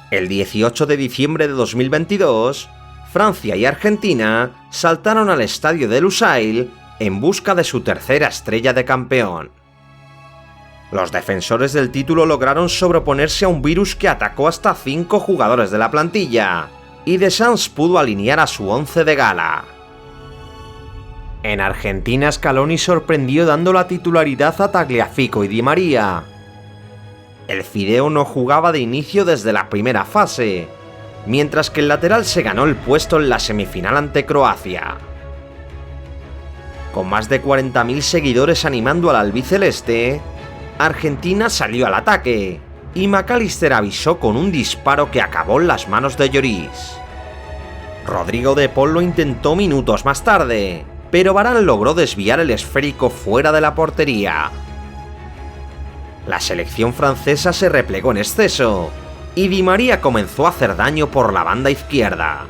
El 18 de diciembre de 2022, Francia y Argentina saltaron al estadio de Lusail en busca de su tercera estrella de campeón. Los defensores del título lograron sobreponerse a un virus que atacó hasta 5 jugadores de la plantilla, y Deschamps pudo alinear a su 11 de gala. En Argentina, Scaloni sorprendió dando la titularidad a Tagliafico y Di María. El Fideo no jugaba de inicio desde la primera fase, mientras que el lateral se ganó el puesto en la semifinal ante Croacia. Con más de 40.000 seguidores animando al albiceleste, Argentina salió al ataque, y McAllister avisó con un disparo que acabó en las manos de Lloris. Rodrigo de Paul lo intentó minutos más tarde, pero Varane logró desviar el esférico fuera de la portería. La selección francesa se replegó en exceso, y Di María comenzó a hacer daño por la banda izquierda.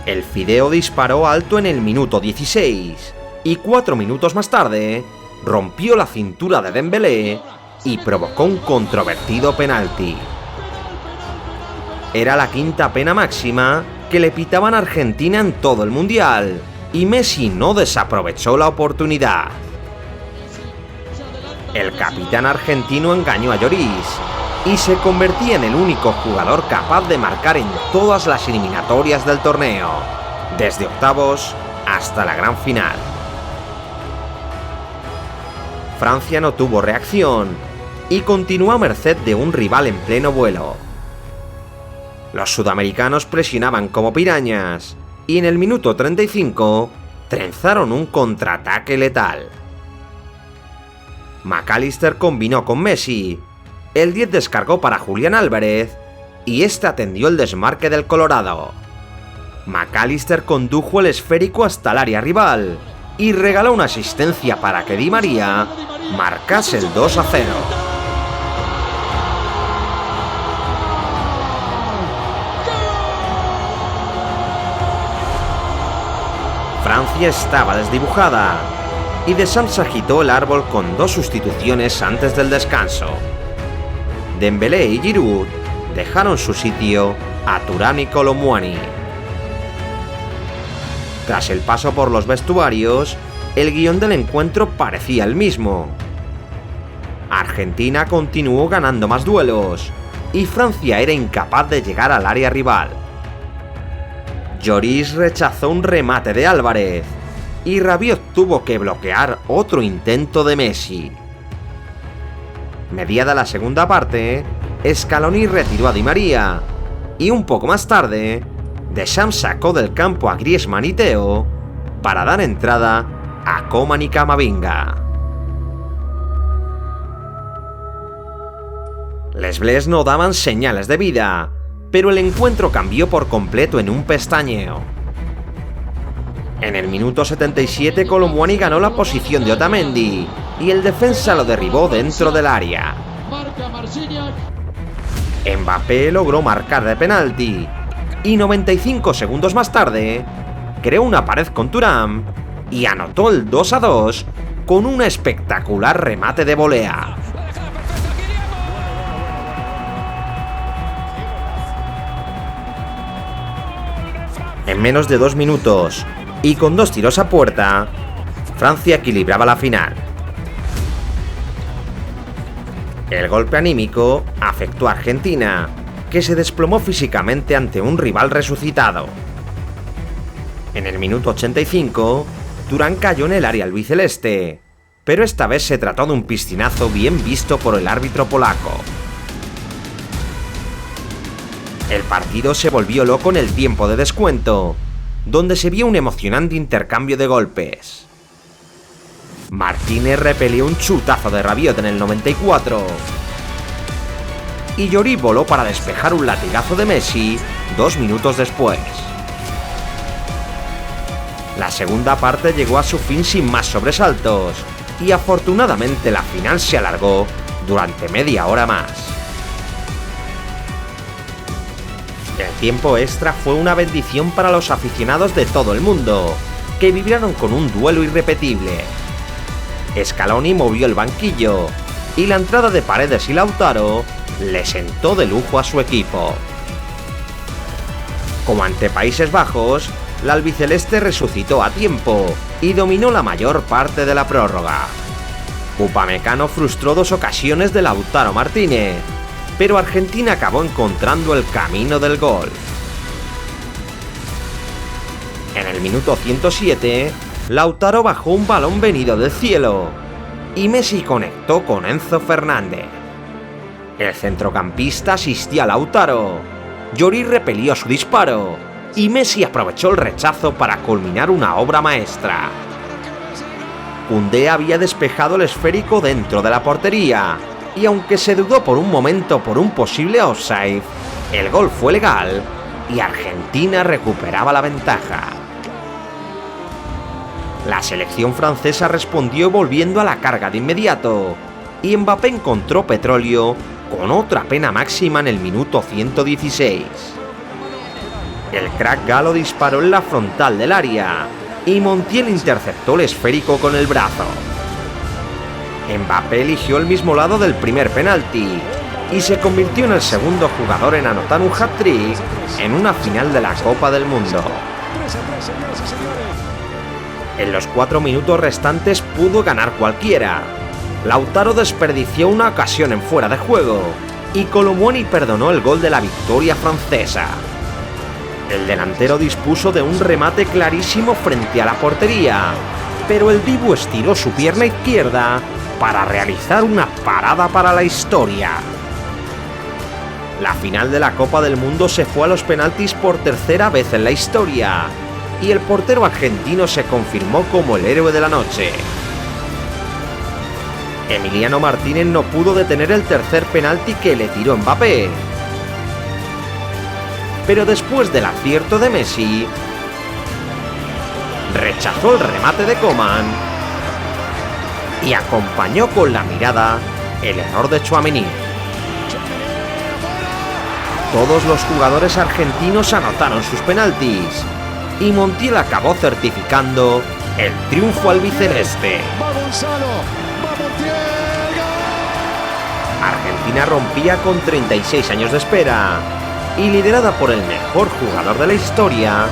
El Fideo disparó alto en el minuto 16, y 4 minutos más tarde, rompió la cintura de Dembélé y provocó un controvertido penalti. Era la quinta pena máxima que le pitaban a Argentina en todo el Mundial, y Messi no desaprovechó la oportunidad. El capitán argentino engañó a Lloris y se convertía en el único jugador capaz de marcar en todas las eliminatorias del torneo, desde octavos hasta la gran final. Francia no tuvo reacción y continuó a merced de un rival en pleno vuelo. Los sudamericanos presionaban como pirañas y en el minuto 35 trenzaron un contraataque letal. McAllister combinó con Messi, el 10 descargó para Julián Álvarez y este atendió el desmarque del Colorado. McAllister condujo el esférico hasta el área rival y regaló una asistencia para que Di María marcase el 2-0. Francia estaba desdibujada y Deschamps agitó el árbol con 2 sustituciones antes del descanso. Dembélé y Giroud dejaron su sitio a Thuram y Kolo Muani. Tras el paso por los vestuarios, el guión del encuentro parecía el mismo. Argentina continuó ganando más duelos y Francia era incapaz de llegar al área rival. Lloris rechazó un remate de Álvarez y Rabiot tuvo que bloquear otro intento de Messi. Mediada la segunda parte, Scaloni retiró a Di María y un poco más tarde, Deschamps sacó del campo a Griezmann y Theo para dar entrada a Coman y Camavinga. Les Bleus no daban señales de vida, pero el encuentro cambió por completo en un pestañeo. En el minuto 77 Kolo Muani ganó la posición de Otamendi y el defensa lo derribó dentro del área. Mbappé logró marcar de penalti y 95 segundos más tarde creó una pared con Thuram y anotó el 2-2 con un espectacular remate de volea. En menos de 2 minutos y con 2 tiros a puerta, Francia equilibraba la final. El golpe anímico afectó a Argentina, que se desplomó físicamente ante un rival resucitado. En el minuto 85, Thuram cayó en el área albiceleste, pero esta vez se trató de un piscinazo bien visto por el árbitro polaco. El partido se volvió loco en el tiempo de descuento, donde se vio un emocionante intercambio de golpes. Martínez repelió un chutazo de Rabiot en el 94 y Lloris voló para despejar un latigazo de Messi 2 minutos después. La segunda parte llegó a su fin sin más sobresaltos y afortunadamente la final se alargó durante media hora más. El tiempo extra fue una bendición para los aficionados de todo el mundo, que vibraron con un duelo irrepetible. Scaloni movió el banquillo y la entrada de Paredes y Lautaro le sentó de lujo a su equipo. Como ante Países Bajos, la albiceleste resucitó a tiempo y dominó la mayor parte de la prórroga. Upamecano frustró 2 ocasiones de Lautaro Martínez, pero Argentina acabó encontrando el camino del gol. En el minuto 107, Lautaro bajó un balón venido del cielo y Messi conectó con Enzo Fernández. El centrocampista asistía a Lautaro, Lloris repelió su disparo y Messi aprovechó el rechazo para culminar una obra maestra. Koundé había despejado el esférico dentro de la portería y aunque se dudó por un momento por un posible offside, el gol fue legal y Argentina recuperaba la ventaja. La selección francesa respondió volviendo a la carga de inmediato y Mbappé encontró petróleo con otra pena máxima en el minuto 116. El crack galo disparó en la frontal del área y Montiel interceptó el esférico con el brazo. Mbappé eligió el mismo lado del primer penalti y se convirtió en el segundo jugador en anotar un hat-trick en una final de la Copa del Mundo. En los 4 minutos restantes pudo ganar cualquiera. Lautaro desperdició una ocasión en fuera de juego y Colomboani perdonó el gol de la victoria francesa. El delantero dispuso de un remate clarísimo frente a la portería, pero el Dibu estiró su pierna izquierda para realizar una parada para la historia. La final de la Copa del Mundo se fue a los penaltis por tercera vez en la historia, y el portero argentino se confirmó como el héroe de la noche. Emiliano Martínez no pudo detener el tercer penalti que le tiró Mbappé. Pero después del acierto de Messi, rechazó el remate de Coman y acompañó con la mirada el error de Tchouaméni. Todos los jugadores argentinos anotaron sus penaltis y Montiel acabó certificando el triunfo albiceleste. Argentina rompía con 36 años de espera y liderada por el mejor jugador de la historia,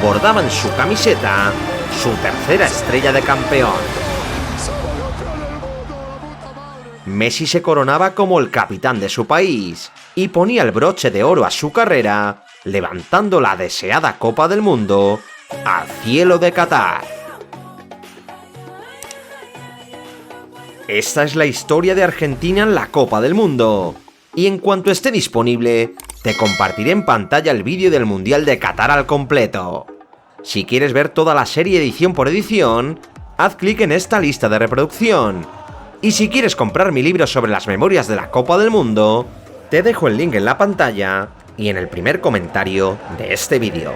bordaba en su camiseta su tercera estrella de campeón. Messi se coronaba como el capitán de su país y ponía el broche de oro a su carrera, levantando la deseada Copa del Mundo al cielo de Qatar. Esta es la historia de Argentina en la Copa del Mundo, y en cuanto esté disponible, te compartiré en pantalla el vídeo del Mundial de Qatar al completo. Si quieres ver toda la serie edición por edición, haz clic en esta lista de reproducción. Y si quieres comprar mi libro sobre las memorias de la Copa del Mundo, te dejo el link en la pantalla y en el primer comentario de este vídeo.